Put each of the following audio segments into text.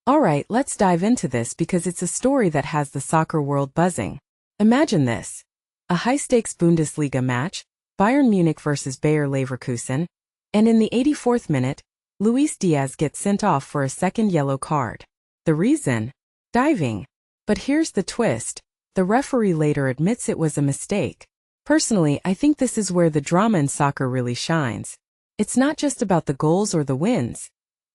Alright, let's dive into this because it's a story that has the soccer world buzzing. Imagine this. A high-stakes Bundesliga match, Bayern Munich versus Bayer Leverkusen, and in the 84th minute, Luis Díaz gets sent off for a second yellow card. The reason? Diving. But here's the twist. The referee later admits it was a mistake. Personally, I think this is where the drama in soccer really shines. It's not just about the goals or the wins.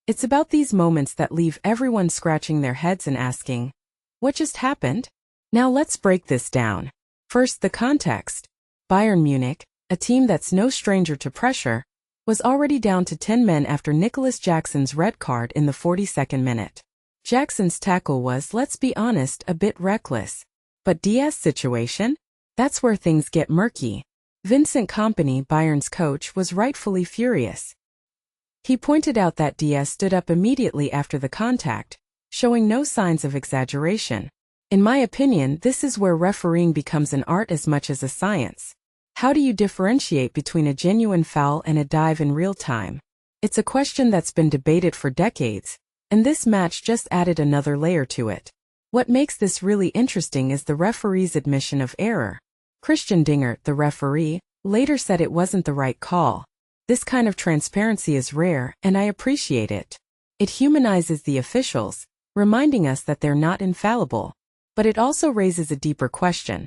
It's about these moments that leave everyone scratching their heads and asking, what just happened? Now let's break this down. First, the context. Bayern Munich, a team that's no stranger to pressure, was already down to 10 men after Nicolas Jackson's red card in the 42nd minute. Jackson's tackle was, let's be honest, a bit reckless. But Díaz's situation? That's where things get murky. Vincent Kompany, Bayern's coach, was rightfully furious. He pointed out that Díaz stood up immediately after the contact, showing no signs of exaggeration. In my opinion, this is where refereeing becomes an art as much as a science. How do you differentiate between a genuine foul and a dive in real time? It's a question that's been debated for decades, and this match just added another layer to it. What makes this really interesting is the referee's admission of error. Christian Dingert, the referee, later said it wasn't the right call. This kind of transparency is rare, and I appreciate it. It humanizes the officials, reminding us that they're not infallible. But it also raises a deeper question.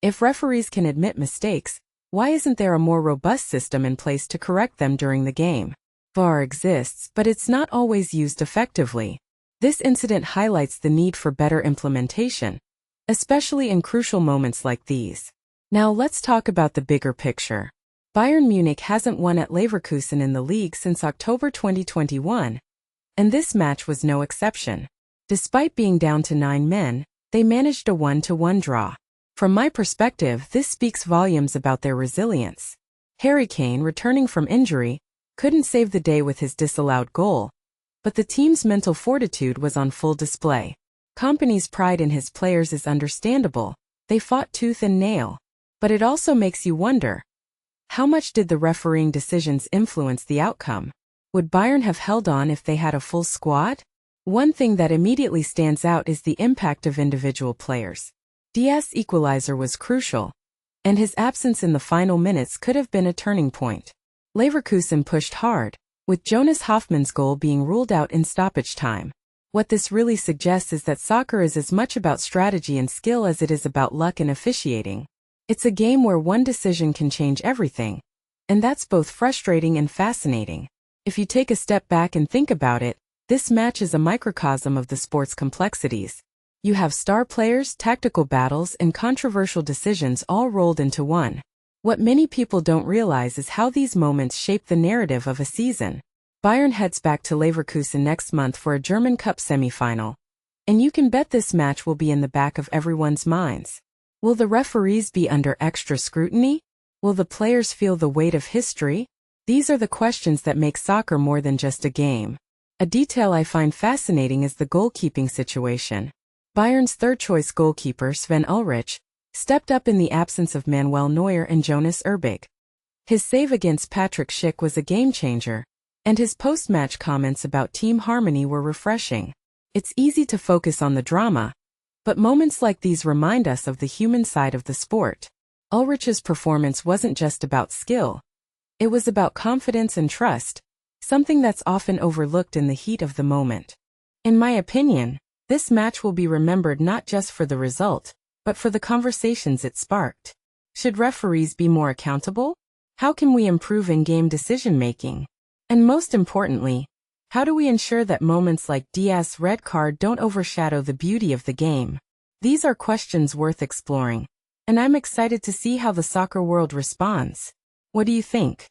If referees can admit mistakes, why isn't there a more robust system in place to correct them during the game? VAR exists, but it's not always used effectively. This incident highlights the need for better implementation, especially in crucial moments like these. Now let's talk about the bigger picture. Bayern Munich hasn't won at Leverkusen in the league since October 2021, and this match was no exception. Despite being down to 9 men, they managed a 1-1 draw. From my perspective, this speaks volumes about their resilience. Kane, returning from injury, couldn't save the day with his disallowed goal, but the team's mental fortitude was on full display. Kompany's pride in his players is understandable. They fought tooth and nail. But it also makes you wonder, how much did the refereeing decisions influence the outcome? Would Bayern have held on if they had a full squad? One thing that immediately stands out is the impact of individual players. Díaz's equalizer was crucial, and his absence in the final minutes could have been a turning point. Leverkusen pushed hard, with Jonas Hofmann's goal being ruled out in stoppage time. What this really suggests is that soccer is as much about strategy and skill as it is about luck and officiating. It's a game where one decision can change everything, and that's both frustrating and fascinating. If you take a step back and think about it, this match is a microcosm of the sport's complexities. You have star players, tactical battles, and controversial decisions all rolled into one. What many people don't realize is how these moments shape the narrative of a season. Bayern heads back to Leverkusen next month for a German Cup semifinal, and you can bet this match will be in the back of everyone's minds. Will the referees be under extra scrutiny? Will the players feel the weight of history? These are the questions that make soccer more than just a game. A detail I find fascinating is the goalkeeping situation. Bayern's third-choice goalkeeper Sven Ulreich stepped up in the absence of Manuel Neuer and Jonas Erbig. His save against Patrick Schick was a game-changer, and his post-match comments about team harmony were refreshing. It's easy to focus on the drama, but moments like these remind us of the human side of the sport. Ulreich's performance wasn't just about skill. It was about confidence and trust, something that's often overlooked in the heat of the moment. In my opinion, this match will be remembered not just for the result, but for the conversations it sparked. Should referees be more accountable? How can we improve in-game decision-making? And most importantly, how do we ensure that moments like Díaz's red card don't overshadow the beauty of the game? These are questions worth exploring, and I'm excited to see how the soccer world responds. What do you think?